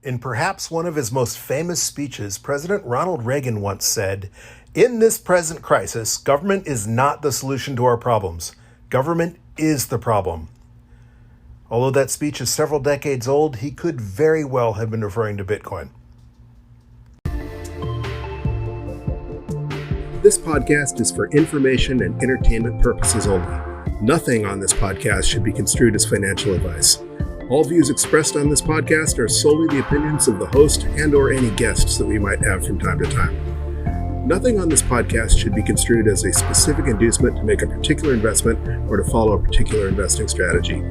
In perhaps one of his most famous speeches, President Ronald Reagan once said, "In this present crisis, government is not the solution to our problems. Government is the problem." Although that speech is several decades old, he could very well have been referring to Bitcoin. This podcast is for information and entertainment purposes only. Nothing on this podcast should be construed as financial advice. All views expressed on this podcast are solely the opinions of the host and/or any guests that we might have from time to time. Nothing on this podcast should be construed as a specific inducement to make a particular investment or to follow a particular investing strategy.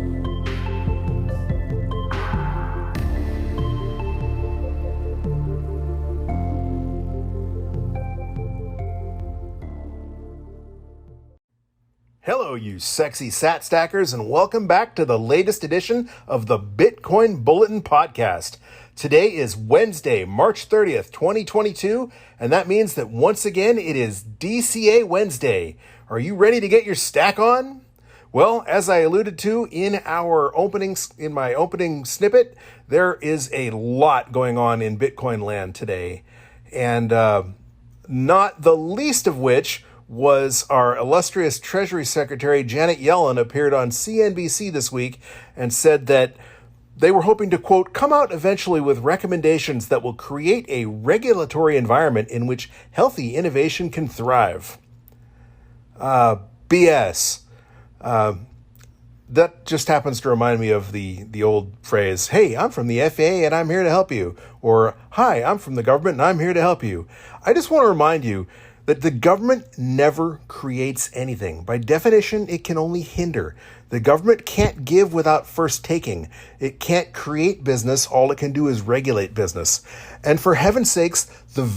Hello, you sexy sat stackers, and welcome back to the latest edition of the Bitcoin Bulletin podcast. Today is Wednesday, March 30th, 2022, and that means that once again it is DCA Wednesday. Are you ready to get your stack on? Well, as I alluded to in my opening snippet, there is a lot going on in Bitcoin land today, and not the least of which was our illustrious Treasury Secretary Janet Yellen appeared on CNBC this week and said that they were hoping to, quote, come out eventually with recommendations that will create a regulatory environment in which healthy innovation can thrive. BS. That just happens to remind me of the old phrase, "Hey, I'm from the FAA and I'm here to help you," or "Hi, I'm from the government and I'm here to help you." I just want to remind you that the government never creates anything. By definition, it can only hinder. The government can't give without first taking. It can't create business. All it can do is regulate business. And for heaven's sakes, the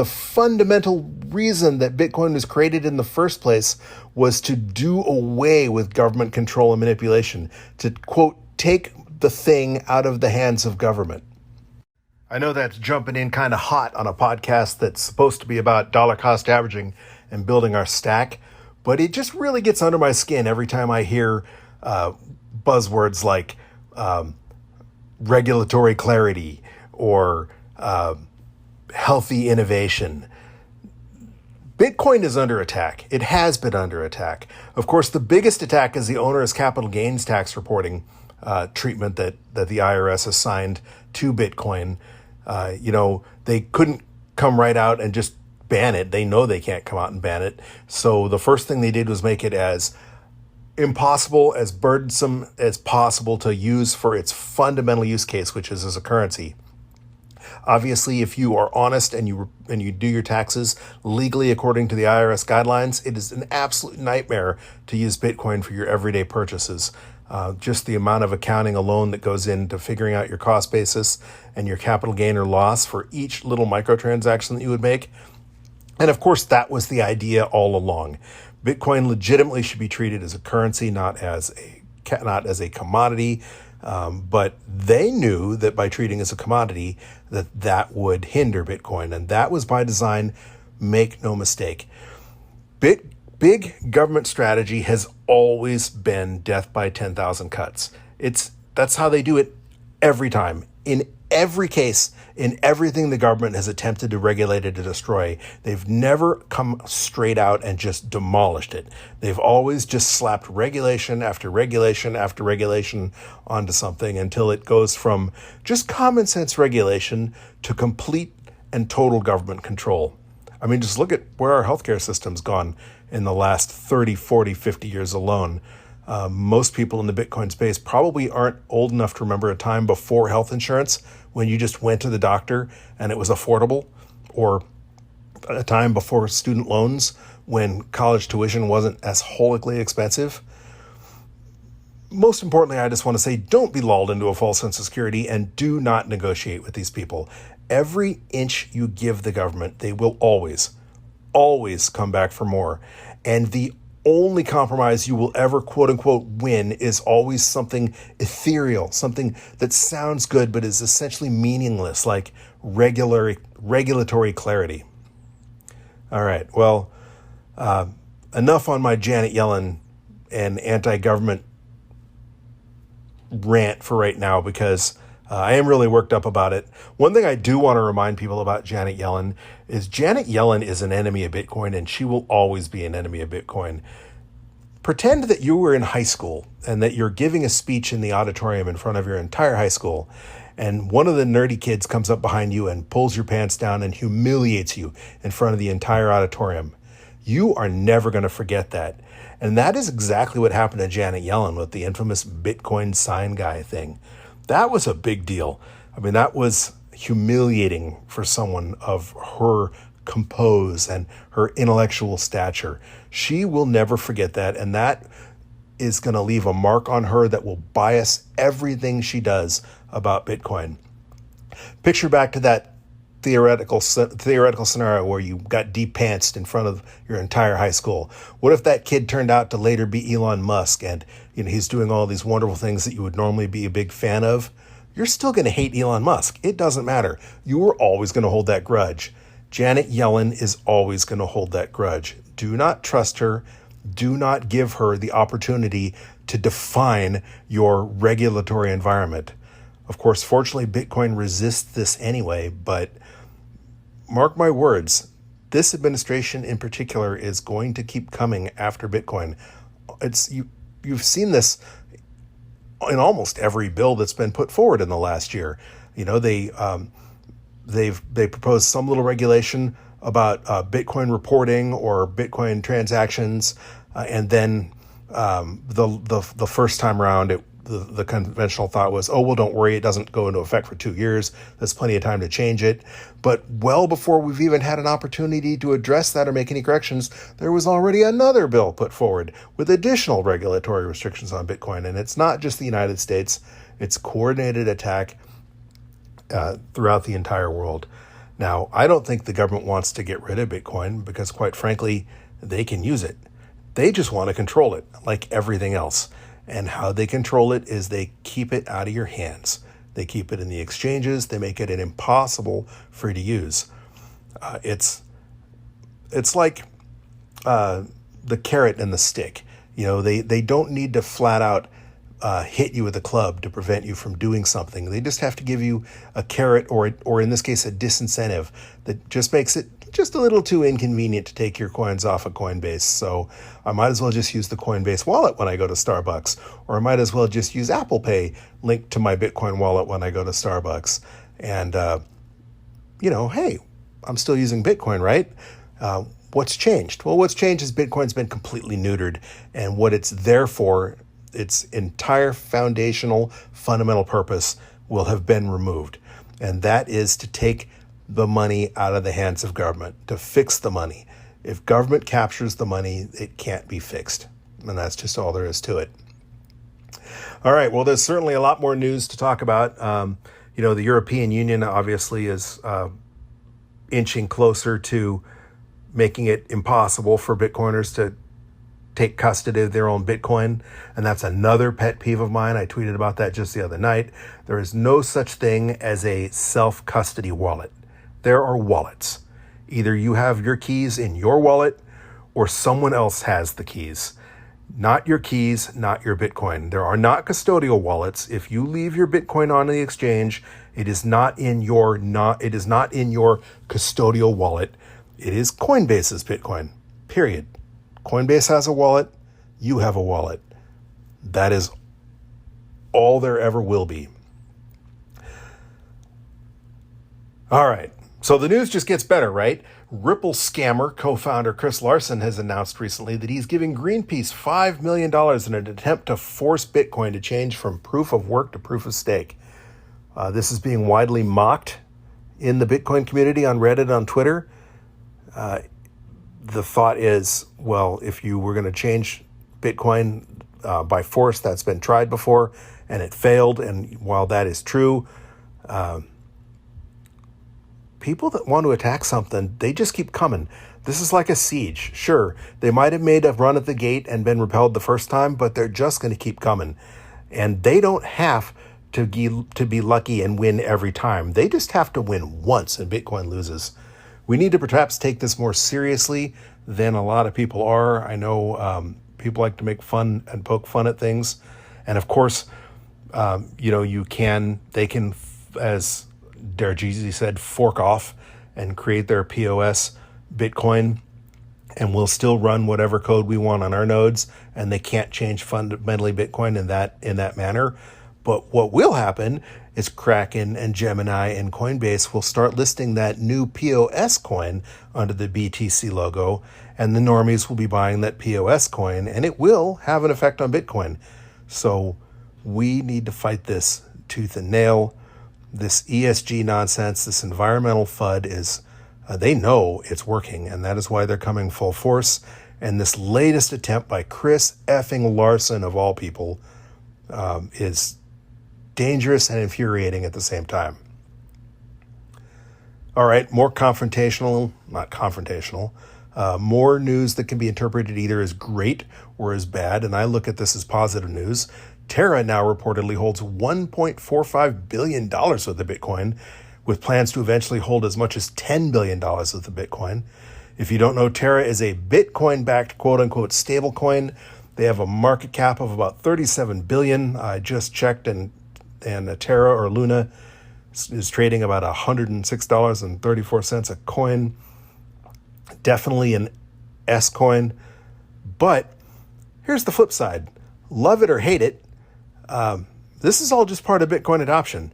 fundamental reason that Bitcoin was created in the first place was to do away with government control and manipulation, to, quote, take the thing out of the hands of government. I know that's jumping in kind of hot on a podcast that's supposed to be about dollar cost averaging and building our stack, but it just really gets under my skin every time I hear buzzwords like regulatory clarity or healthy innovation. Bitcoin is under attack. It has been under attack. Of course, the biggest attack is the onerous capital gains tax reporting treatment that the IRS assigned to Bitcoin. They couldn't come right out and just ban it. They know they can't come out and ban it. So the first thing they did was make it as impossible, as burdensome as possible to use for its fundamental use case, which is as a currency. Obviously, if you are honest and you do your taxes legally according to the IRS guidelines, it is an absolute nightmare to use Bitcoin for your everyday purchases. Just the amount of accounting alone that goes into figuring out your cost basis and your capital gain or loss for each little microtransaction that you would make. And of course, that was the idea all along. Bitcoin legitimately should be treated as a currency, not as a commodity. But they knew that by treating it as a commodity, that would hinder Bitcoin. And that was by design. Make no mistake. Big government strategy has always been death by 10,000 cuts. That's how they do it every time. In every case, in everything the government has attempted to regulate it to destroy, they've never come straight out and just demolished it. They've always just slapped regulation after regulation after regulation onto something until it goes from just common sense regulation to complete and total government control. I mean, just look at where our healthcare system's gone in the last 30, 40, 50 years alone. Most people in the Bitcoin space probably aren't old enough to remember a time before health insurance when you just went to the doctor and it was affordable, or a time before student loans when college tuition wasn't as holically expensive. Most importantly, I just want to say, don't be lulled into a false sense of security and do not negotiate with these people. Every inch you give the government, they will always come back for more. And the only compromise you will ever, quote unquote, win is always something ethereal, something that sounds good but is essentially meaningless, like regulatory clarity. All right, well, enough on my Janet Yellen and anti-government rant for right now, because I am really worked up about it. One thing I do want to remind people about Janet Yellen is Janet Yellen is an enemy of Bitcoin, and she will always be an enemy of Bitcoin. Pretend that you were in high school and that you're giving a speech in the auditorium in front of your entire high school, and one of the nerdy kids comes up behind you and pulls your pants down and humiliates you in front of the entire auditorium. You are never going to forget that. And that is exactly what happened to Janet Yellen with the infamous Bitcoin sign guy thing. That was a big deal. I mean, that was humiliating for someone of her compose and her intellectual stature. She will never forget that, and that is going to leave a mark on her that will bias everything she does about Bitcoin. Picture back to that theoretical scenario where you got de-pantsed in front of your entire high school. What if that kid turned out to later be Elon Musk, and he's doing all these wonderful things that you would normally be a big fan of? You're still going to hate Elon Musk. It doesn't matter. You were always going to hold that grudge. Janet Yellen is always going to hold that grudge. Do not trust her. Do not give her the opportunity to define your regulatory environment. Of course, fortunately, Bitcoin resists this anyway, but mark my words, this administration in particular is going to keep coming after Bitcoin. You've seen this in almost every bill that's been put forward in the last year. They proposed some little regulation about Bitcoin reporting or Bitcoin transactions, and then the first time around, the conventional thought was, oh, well, don't worry, it doesn't go into effect for 2 years. There's plenty of time to change it. But well before we've even had an opportunity to address that or make any corrections, there was already another bill put forward with additional regulatory restrictions on Bitcoin. And it's not just the United States. It's a coordinated attack throughout the entire world. Now, I don't think the government wants to get rid of Bitcoin because, quite frankly, they can use it. They just want to control it like everything else. And how they control it is they keep it out of your hands. They keep it in the exchanges. They make it impossible for you to use. It's like the carrot and the stick. They don't need to flat out hit you with a club to prevent you from doing something. They just have to give you a carrot or in this case, a disincentive that just makes it just a little too inconvenient to take your coins off of Coinbase. So I might as well just use the Coinbase wallet when I go to Starbucks, or I might as well just use Apple Pay linked to my Bitcoin wallet when I go to Starbucks. And, hey, I'm still using Bitcoin, right? What's changed? Well, what's changed is Bitcoin's been completely neutered, and what it's there for, its entire foundational, fundamental purpose will have been removed. And that is to take the money out of the hands of government, to fix the money. If government captures the money, it can't be fixed. And that's just all there is to it. All right, well, there's certainly a lot more news to talk about. The European Union obviously is inching closer to making it impossible for Bitcoiners to take custody of their own Bitcoin. And that's another pet peeve of mine. I tweeted about that just the other night. There is no such thing as a self-custody wallet. There are wallets. Either you have your keys in your wallet or someone else has the keys. Not your keys, not your Bitcoin. There are not custodial wallets. If you leave your Bitcoin on the exchange, it is not in your custodial wallet. It is Coinbase's Bitcoin. Period. Coinbase has a wallet, you have a wallet. That is all there ever will be. All right. So the news just gets better, right? Ripple scammer co-founder Chris Larsen has announced recently that he's giving Greenpeace $5 million in an attempt to force Bitcoin to change from proof of work to proof of stake. This is being widely mocked in the Bitcoin community on Reddit, on Twitter. The thought is, well, if you were going to change Bitcoin by force, that's been tried before and it failed. And while that is true, people that want to attack something, they just keep coming. This is like a siege. Sure, they might have made a run at the gate and been repelled the first time, but they're just going to keep coming. And they don't have to be lucky and win every time. They just have to win once and Bitcoin loses. We need to perhaps take this more seriously than a lot of people are. I know people like to make fun and poke fun at things. And of course, they can, as Darjeezy said, fork off and create their POS Bitcoin, and we'll still run whatever code we want on our nodes, and they can't change fundamentally Bitcoin in that manner. But what will happen is Kraken and Gemini and Coinbase will start listing that new POS coin under the BTC logo, and the normies will be buying that POS coin, and it will have an effect on Bitcoin. So we need to fight this tooth and nail. This ESG nonsense, this environmental FUD is, they know it's working, and that is why they're coming full force. And this latest attempt by Chris effing Larson, of all people, is dangerous and infuriating at the same time. All right, more news that can be interpreted either as great or as bad, and I look at this as positive news. Terra now reportedly holds $1.45 billion worth of Bitcoin, with plans to eventually hold as much as $10 billion worth of Bitcoin. If you don't know, Terra is a Bitcoin-backed quote-unquote stablecoin. They have a market cap of about $37 billion. I just checked, and Terra, or Luna, is trading about $106.34 a coin. Definitely an S coin. But here's the flip side. Love it or hate it, this is all just part of Bitcoin adoption.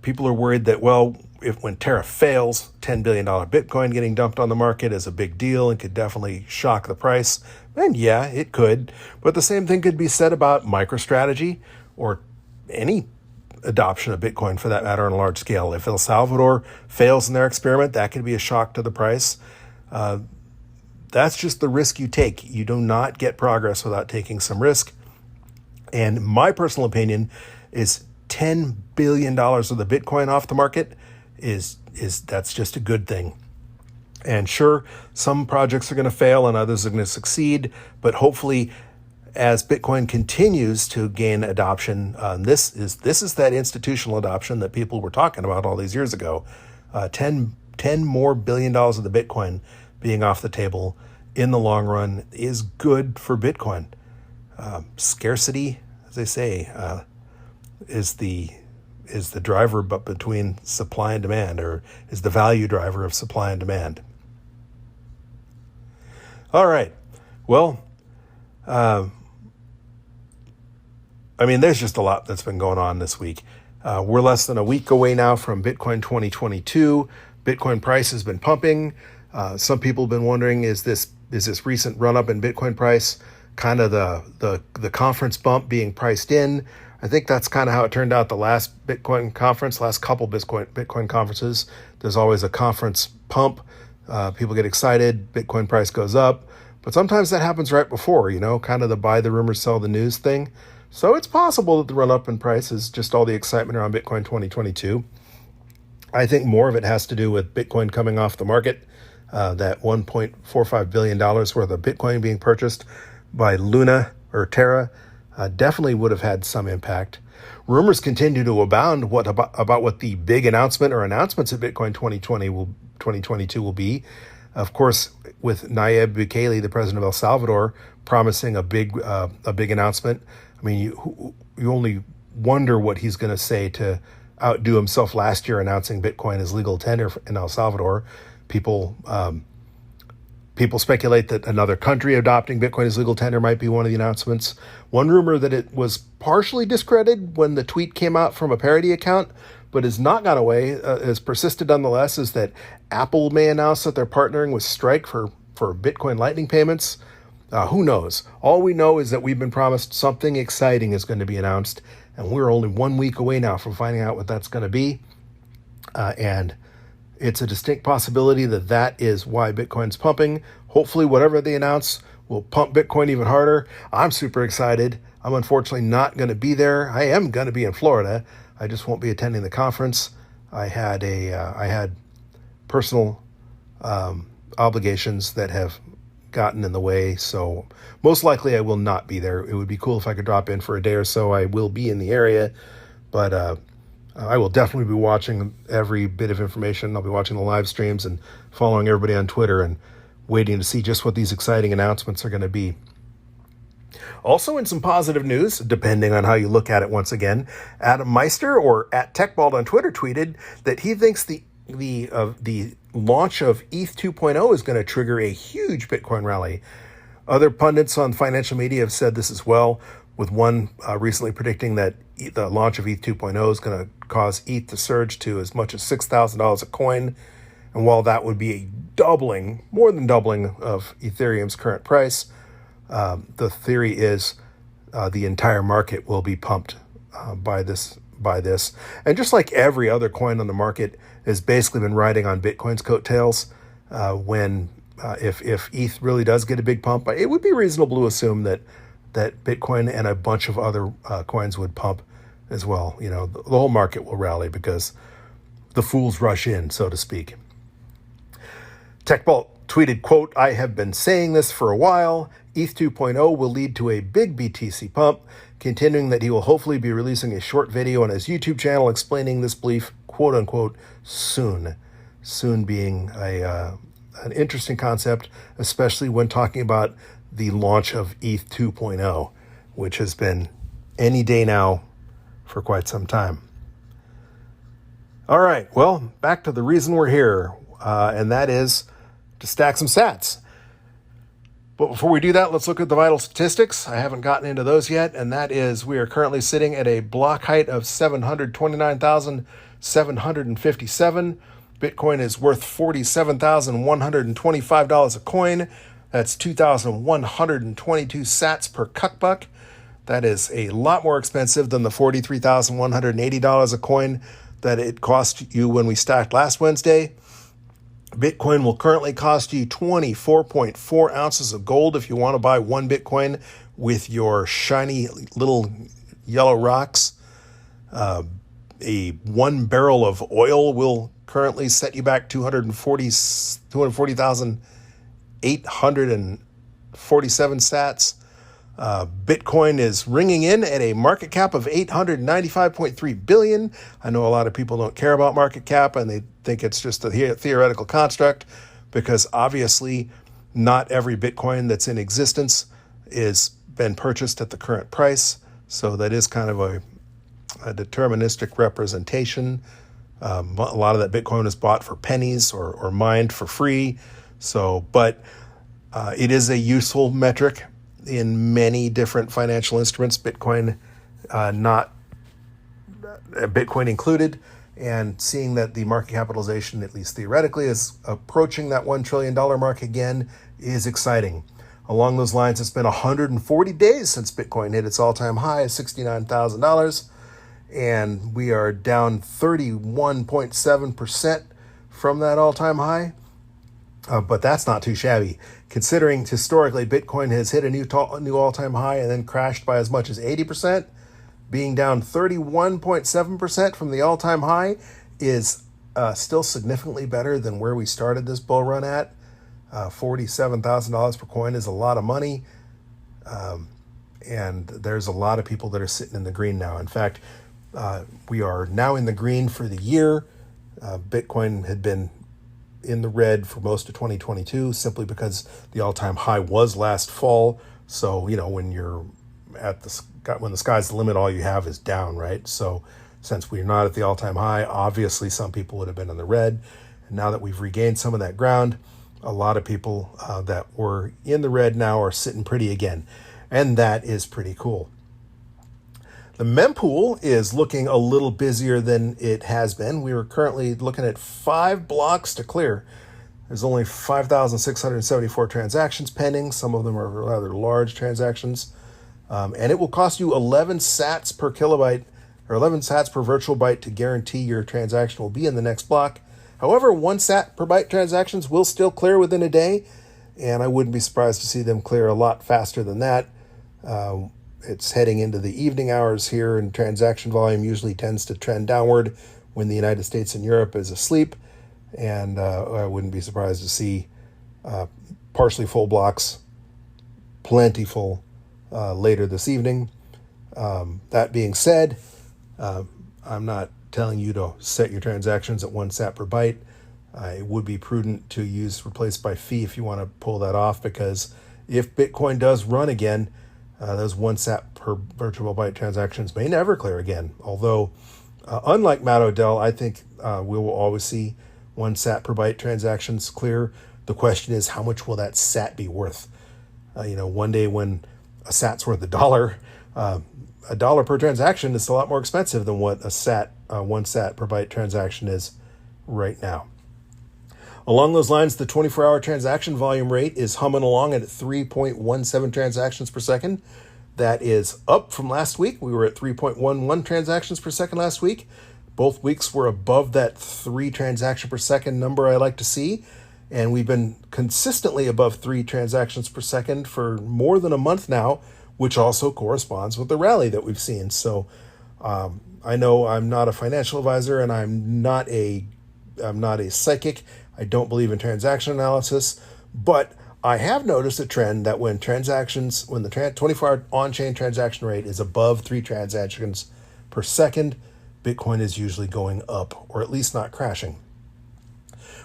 People are worried that, when Terra fails, $10 billion Bitcoin getting dumped on the market is a big deal and could definitely shock the price. And yeah, it could. But the same thing could be said about MicroStrategy or any adoption of Bitcoin for that matter on a large scale. If El Salvador fails in their experiment, that could be a shock to the price. That's just the risk you take. You do not get progress without taking some risk. And my personal opinion is $10 billion of the Bitcoin off the market that's just a good thing. And sure, some projects are going to fail and others are going to succeed, but hopefully as Bitcoin continues to gain adoption, this is that institutional adoption that people were talking about all these years ago. $10 more billion of the Bitcoin being off the table in the long run is good for Bitcoin. Scarcity, as they say, is the driver, but between supply and demand, or is the value driver of supply and demand. All right. Well, there's just a lot that's been going on this week. We're less than a week away now from Bitcoin 2022. Bitcoin price has been pumping. Some people have been wondering, is this recent run up in Bitcoin price kind of the conference bump being priced in? I think that's kind of how it turned out the last Bitcoin conference, last couple Bitcoin conferences. There's always a conference pump. People get excited, Bitcoin price goes up. But sometimes that happens right before, kind of the buy the rumor, sell the news thing. So it's possible that the run up in price is just all the excitement around Bitcoin 2022. I think more of it has to do with Bitcoin coming off the market, that $1.45 billion worth of Bitcoin being purchased by Luna or Terra definitely would have had some impact. Rumors continue to abound about what the big announcement or announcements of Bitcoin 2022 will be. Of course, with Nayib Bukele, the president of El Salvador, promising a big announcement. You only wonder what he's going to say to outdo himself last year announcing Bitcoin as legal tender in El Salvador. People speculate that another country adopting Bitcoin as legal tender might be one of the announcements. One rumor that it was partially discredited when the tweet came out from a parody account, but has not gone away, has persisted nonetheless, is that Apple may announce that they're partnering with Strike for Bitcoin Lightning payments. Who knows? All we know is that we've been promised something exciting is going to be announced, and we're only 1 week away now from finding out what that's going to be. And it's a distinct possibility that is why Bitcoin's pumping. Hopefully, whatever they announce will pump Bitcoin even harder. I'm super excited. I'm unfortunately not going to be there. I am going to be in Florida. I just won't be attending the conference. I had personal obligations that have gotten in the way, so most likely I will not be there. It would be cool if I could drop in for a day or so. I will be in the area, but I will definitely be watching every bit of information. I'll be watching the live streams and following everybody on Twitter and waiting to see just what these exciting announcements are going to be. Also, in some positive news, depending on how you look at it once again, Adam Meister, or at TechBalt on Twitter, tweeted that he thinks the launch of ETH 2.0 is going to trigger a huge Bitcoin rally. Other pundits on financial media have said this as well, with one recently predicting that the launch of ETH 2.0 is going to cause ETH to surge to as much as $6,000 a coin. And while that would be a doubling, more than doubling of Ethereum's current price, the theory is the entire market will be pumped by this. And just like every other coin on the market has basically been riding on Bitcoin's coattails, if ETH really does get a big pump, it would be reasonable to assume that Bitcoin and a bunch of other coins would pump as well. You know, the whole market will rally because the fools rush in, so to speak. TechBalt tweeted, quote, "I have been saying this for a while. ETH 2.0 will lead to a big BTC pump," continuing that he will hopefully be releasing a short video on his YouTube channel explaining this belief, quote unquote, soon. Soon being an interesting concept, especially when talking about the launch of ETH 2.0, which has been any day now for quite some time. All right, well, back to the reason we're here, and that is to stack some sats. But before we do that, let's look at the vital statistics. I haven't gotten into those yet, and that is we are currently sitting at a block height of 729,757. Bitcoin is worth $47,125 a coin. That's 2,122 sats per cuckbuck. That is a lot more expensive than the $43,180 a coin that it cost you when we stacked last Wednesday. Bitcoin will currently cost you 24.4 ounces of gold if you want to buy one Bitcoin with your shiny little yellow rocks. A 1 barrel of oil will currently set you back 240,847 sats. Bitcoin is ringing in at a market cap of $895.3 billion. I know a lot of people don't care about market cap and they think it's just a theoretical construct because obviously not every Bitcoin that's in existence is been purchased at the current price. So that is kind of a deterministic representation. A lot of that Bitcoin is bought for pennies or mined for free. But it is a useful metric in many different financial instruments, Bitcoin included, and seeing that the market capitalization, at least theoretically, is approaching that $1 trillion mark again is exciting. Along those lines, it's been 140 days since Bitcoin hit its all-time high of $69,000, and we are down 31.7% from that all-time high. But that's not too shabby, considering historically Bitcoin has hit a new all-time high and then crashed by as much as 80%. Being down 31.7% from the all-time high is still significantly better than where we started this bull run at. $47,000 per coin is a lot of money, and there's a lot of people that are sitting in the green now. In fact, we are now in the green for the year. Bitcoin had been in the red for most of 2022 simply because the all-time high was last fall. So, you know, when you're when the sky's the limit, all you have is down, right? So since we're not at the all-time high, obviously some people would have been in the red. And now that we've regained some of that ground, a lot of people that were in the red now are sitting pretty again. And that is pretty cool. The mempool is looking a little busier than it has been. We were currently looking at 5 blocks to clear. There's only 5,674 transactions pending. Some of them are rather large transactions. And it will cost you 11 sats per kilobyte, or 11 sats per virtual byte to guarantee your transaction will be in the next block. However, 1 sat per byte transactions will still clear within a day, and I wouldn't be surprised to see them clear a lot faster than that. It's heading into the evening hours here, and transaction volume usually tends to trend downward when the United States and Europe is asleep. And I wouldn't be surprised to see partially full blocks, plenty full later this evening. That being said, I'm not telling you to set your transactions at 1 sat per byte. It would be prudent to use replace by fee if you want to pull that off, because if Bitcoin does run again, Those 1 sat per virtual byte transactions may never clear again. Although, unlike Mat Odell, I think we will always see 1 sat per byte transactions clear. The question is, how much will that sat be worth? One day when a sat's worth $1 per transaction is a lot more expensive than what a 1 sat per byte transaction is right now. Along those lines, the 24-hour transaction volume rate is humming along at 3.17 transactions per second. That is up from last week. We were at 3.11 transactions per second last week. Both weeks were above that 3 transaction per second number I like to see. And we've been consistently above 3 transactions per second for more than a month now, which also corresponds with the rally that we've seen. So I know I'm not a financial advisor and I'm not a psychic. I don't believe in transaction analysis, but I have noticed a trend that when the 24-hour on-chain transaction rate is above 3 transactions per second, Bitcoin is usually going up, or at least not crashing.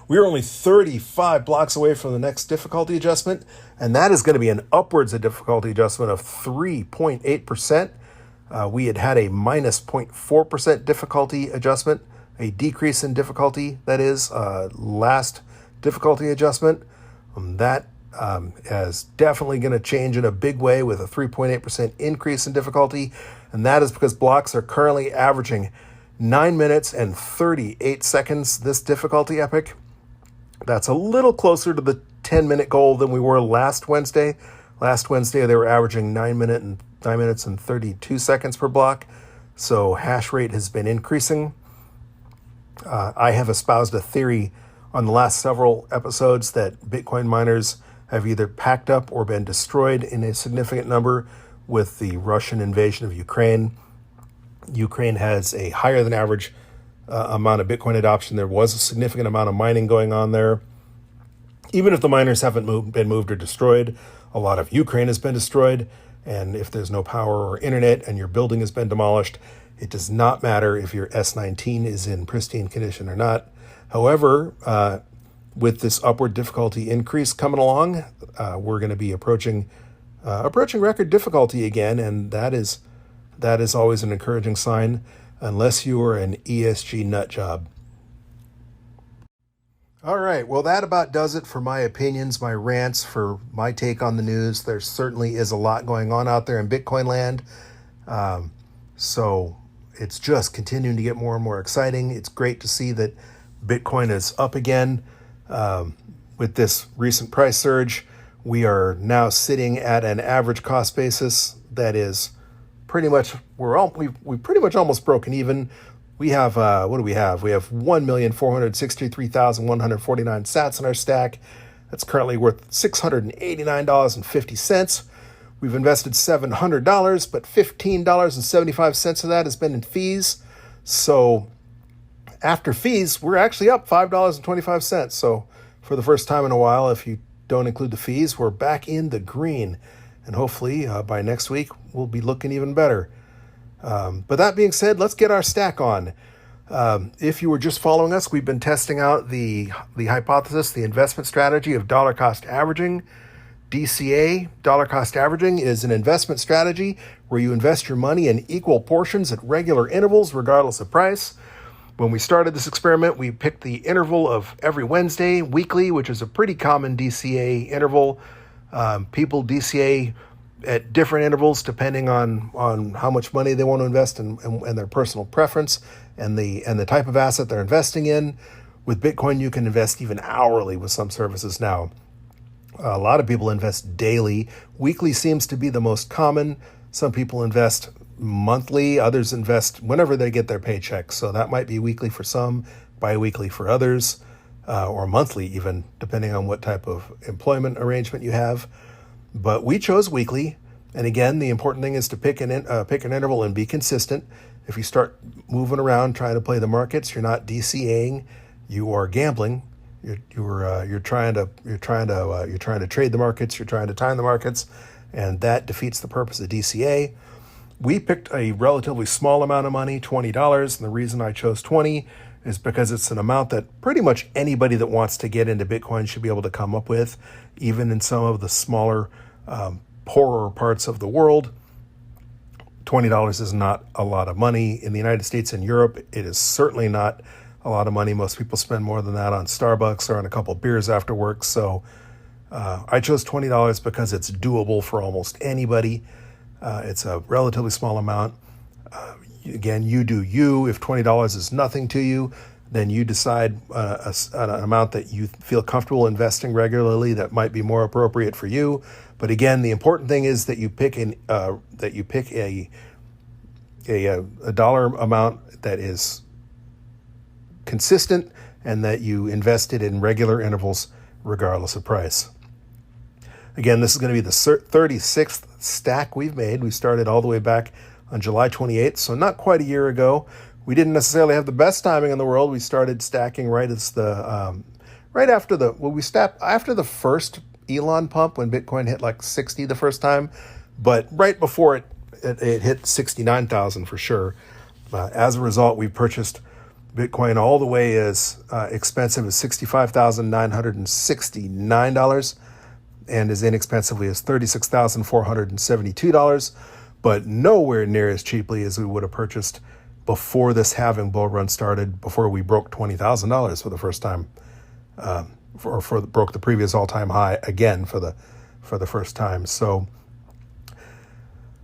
We are only 35 blocks away from the next difficulty adjustment, and that is going to be an upwards of difficulty adjustment of 3.8%. We had a minus 0.4% difficulty adjustment, a decrease in difficulty, that is, last difficulty adjustment. That is definitely going to change in a big way with a 3.8% increase in difficulty, and that is because blocks are currently averaging 9 minutes and 38 seconds this difficulty epoch. That's a little closer to the 10-minute goal than we were last Wednesday. Last Wednesday, they were averaging 9 minutes and 32 seconds per block, so hash rate has been increasing. I have espoused a theory on the last several episodes that Bitcoin miners have either packed up or been destroyed in a significant number with the Russian invasion of Ukraine. Ukraine has a higher than average amount of Bitcoin adoption. There was a significant amount of mining going on there. Even if the miners haven't been moved or destroyed, a lot of Ukraine has been destroyed. And if there's no power or internet and your building has been demolished, it does not matter if your S19 is in pristine condition or not. However, with this upward difficulty increase coming along, we're going to be approaching record difficulty again, and that is always an encouraging sign, unless you are an ESG nut job. All right, well, that about does it for my opinions, my rants, for my take on the news. There certainly is a lot going on out there in Bitcoin land. So it's just continuing to get more and more exciting. It's great to see that Bitcoin is up again. With this recent price surge, we are now sitting at an average cost basis that is pretty much, we've pretty much almost broken even. We have, what do we have? We have 1,463,149 sats in our stack. That's currently worth $689.50. We've invested $700, but $15.75 of that has been in fees. So after fees, we're actually up $5.25. So for the first time in a while, if you don't include the fees, we're back in the green. And hopefully by next week, we'll be looking even better. But that being said, let's get our stack on. If you were just following us, we've been testing out the hypothesis, the investment strategy of dollar cost averaging. DCA, dollar cost averaging, is an investment strategy where you invest your money in equal portions at regular intervals, regardless of price. When we started this experiment, we picked the interval of every Wednesday, weekly, which is a pretty common DCA interval. People DCA at different intervals depending on how much money they want to invest and their personal preference and the type of asset they're investing in. With Bitcoin, you can invest even hourly with some services now. A lot of people invest daily. Weekly seems to be the most common. Some people invest monthly. Others invest whenever they get their paycheck. So that might be weekly for some, bi-weekly for others, or monthly even, depending on what type of employment arrangement you have. But we chose weekly. And again, the important thing is to pick an interval and be consistent. If you start moving around trying to play the markets, you're not DCAing, you are gambling. You're trying to trade the markets. You're trying to time the markets, and that defeats the purpose of DCA. We picked a relatively small amount of money, $20, and the reason I chose 20 is because it's an amount that pretty much anybody that wants to get into Bitcoin should be able to come up with, even in some of the smaller poorer parts of the world, $20 is not a lot of money. In the United States and Europe, it is certainly not a lot of money. Most people spend more than that on Starbucks or on a couple beers after work. So I chose $20 because it's doable for almost anybody. It's a relatively small amount. Again, you do you. If $20 is nothing to you, then you decide an amount that you feel comfortable investing regularly that might be more appropriate for you. But again, the important thing is that you pick a dollar amount that is consistent and that you invest it in regular intervals regardless of price. Again, this is going to be the 36th stack we've made. We started all the way back on July 28th, so not quite a year ago. We didn't necessarily have the best timing in the world. We started stacking right as after the first Elon pump when Bitcoin hit like 60 the first time, but right before it hit 69,000 for sure. As a result, we purchased Bitcoin all the way as expensive as $65,969 and as inexpensively as $36,472, but nowhere near as cheaply as we would have purchased before this halving bull run started, before we broke $20,000 for the first time, broke the previous all-time high again for the first time. So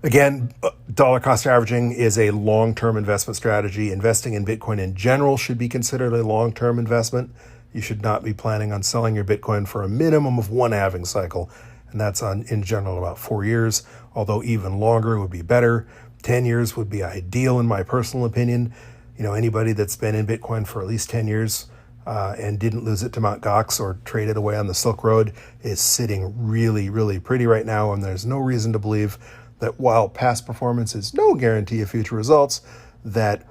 again, dollar cost averaging is a long-term investment strategy. Investing in Bitcoin in general should be considered a long-term investment. You should not be planning on selling your Bitcoin for a minimum of one halving cycle, and that's in general about 4 years, although even longer would be better. 10 years would be ideal in my personal opinion. Anybody that's been in Bitcoin for at least 10 years and didn't lose it to Mt. Gox or trade it away on the Silk Road is sitting really, really pretty right now, and there's no reason to believe that while past performance is no guarantee of future results, that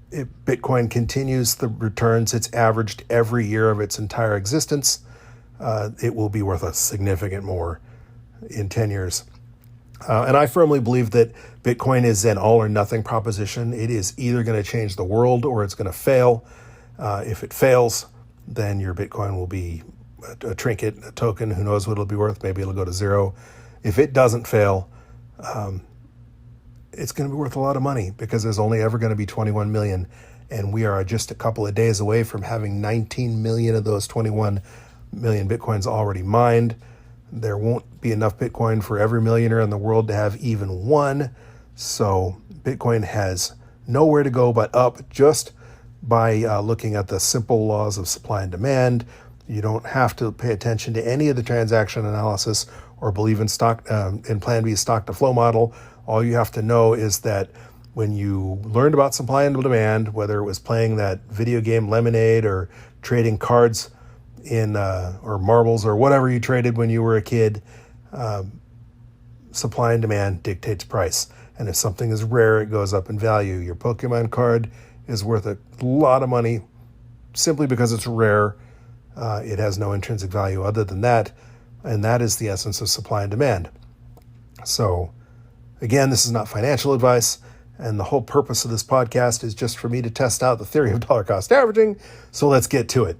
if Bitcoin continues the returns it's averaged every year of its entire existence, it will be worth a significant more in 10 years. And I firmly believe that Bitcoin is an all or nothing proposition. It is either going to change the world or it's going to fail. If it fails, then your Bitcoin will be a trinket, a token. Who knows what it'll be worth? Maybe it'll go to zero. If it doesn't fail, it's going to be worth a lot of money because there's only ever going to be 21 million. And we are just a couple of days away from having 19 million of those 21 million Bitcoins already mined. There won't be enough Bitcoin for every millionaire in the world to have even one. So Bitcoin has nowhere to go but up just by looking at the simple laws of supply and demand. You don't have to pay attention to any of the transaction analysis or believe in Plan B's stock to flow model. All you have to know is that when you learned about supply and demand, whether it was playing that video game Lemonade or trading cards or marbles or whatever you traded when you were a kid, supply and demand dictates price. And if something is rare, it goes up in value. Your Pokemon card is worth a lot of money simply because it's rare. It has no intrinsic value other than that. And that is the essence of supply and demand. So again, this is not financial advice. And the whole purpose of this podcast is just for me to test out the theory of dollar cost averaging. So let's get to it.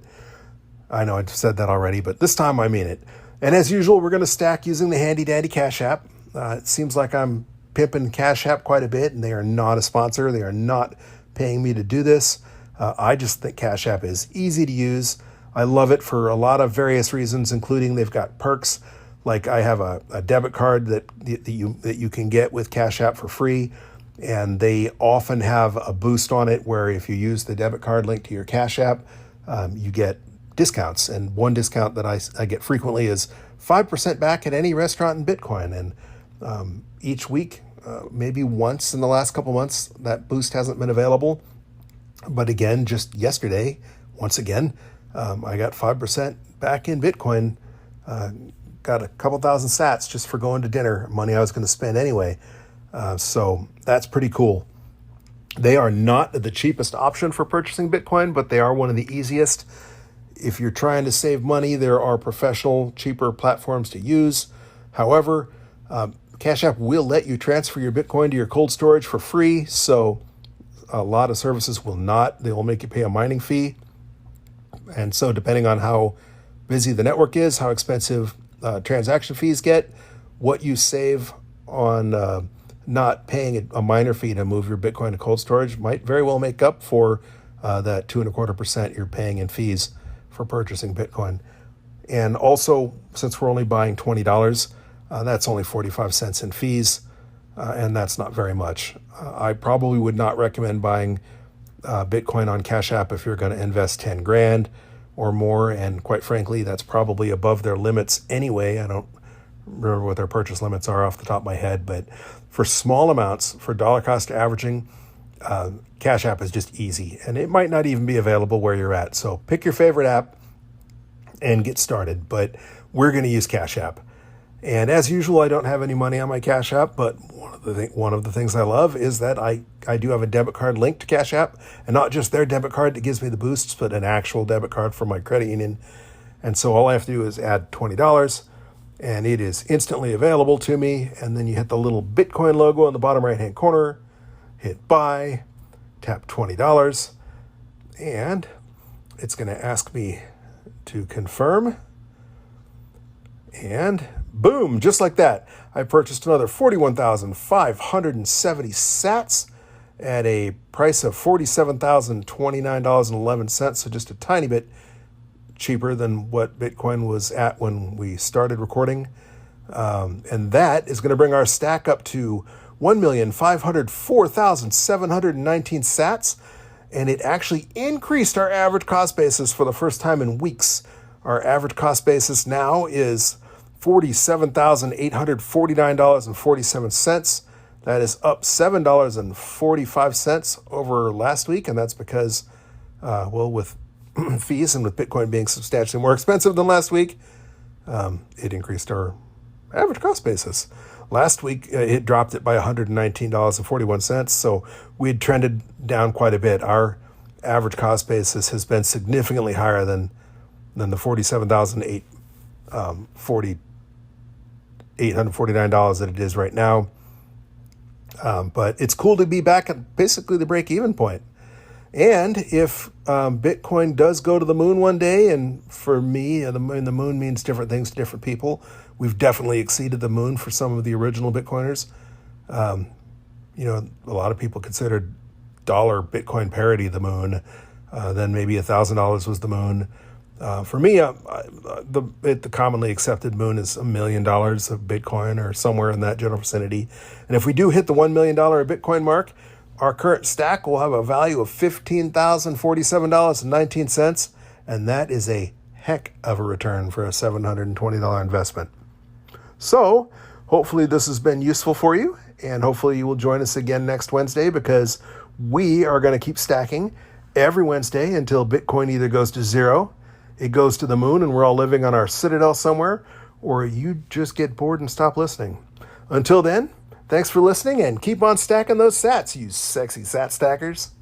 I know I've said that already, but this time I mean it. And as usual, we're going to stack using the handy dandy Cash App. It seems like I'm pimping Cash App quite a bit, and they are not a sponsor. They are not paying me to do this. I just think Cash App is easy to use. I love it for a lot of various reasons, including they've got perks. Like I have a debit card that you can get with Cash App for free. And they often have a boost on it where if you use the debit card linked to your Cash App, you get discounts. And one discount that I get frequently is 5% back at any restaurant in Bitcoin. And each week, maybe once in the last couple months, that boost hasn't been available. But again, just yesterday, once again, I got 5% back in Bitcoin. Got a couple thousand sats just for going to dinner, money I was going to spend anyway. So that's pretty cool. They are not the cheapest option for purchasing Bitcoin, but they are one of the easiest. If you're trying to save money, there are professional, cheaper platforms to use. However, Cash App will let you transfer your Bitcoin to your cold storage for free. So a lot of services will not. They will make you pay a mining fee. And so depending on how busy the network is, how expensive transaction fees get, what you save on not paying a miner fee to move your Bitcoin to cold storage might very well make up for that 2.25% you're paying in fees for purchasing Bitcoin. And also, since we're only buying $20, that's only 45 cents in fees, and that's not very much. I probably would not recommend buying Bitcoin on Cash App if you're going to invest 10 grand or more, and quite frankly, that's probably above their limits anyway. I don't remember what their purchase limits are off the top of my head, but for small amounts, for dollar cost averaging, Cash App is just easy, and it might not even be available where you're at. So pick your favorite app and get started, but we're going to use Cash App. And as usual, I don't have any money on my Cash App, but one of the things I love is that I do have a debit card linked to Cash App, and not just their debit card that gives me the boosts, but an actual debit card from my credit union. And so all I have to do is add $20, and it is instantly available to me. And then you hit the little Bitcoin logo on the bottom right-hand corner, hit buy, tap $20, and it's going to ask me to confirm. And boom, just like that, I purchased another 41,570 sats at a price of $47,029.11, so just a tiny bit cheaper than what Bitcoin was at when we started recording. And that is going to bring our stack up to 1,504,719 sats. And it actually increased our average cost basis for the first time in weeks. Our average cost basis now is $47,849.47. That is up $7.45 over last week. And that's because, with fees and with Bitcoin being substantially more expensive than last week, it increased our average cost basis. Last week, it dropped it by $119.41, so we had trended down quite a bit. Our average cost basis has been significantly higher than the $47,849 that it is right now. But it's cool to be back at basically the break-even point. And if Bitcoin does go to the moon one day, and for me, the moon means different things to different people. We've definitely exceeded the moon for some of the original Bitcoiners. A lot of people considered dollar Bitcoin parity the moon. Then maybe $1,000 was the moon. For me, the commonly accepted moon is $1 million of Bitcoin or somewhere in that general vicinity. And if we do hit the $1 million Bitcoin mark, our current stack will have a value of $15,047.19, and that is a heck of a return for a $720 investment. So hopefully this has been useful for you, and hopefully you will join us again next Wednesday, because we are going to keep stacking every Wednesday until Bitcoin either goes to zero, it goes to the moon, and we're all living on our citadel somewhere, or you just get bored and stop listening. Until then, thanks for listening, and keep on stacking those sats, you sexy sat stackers.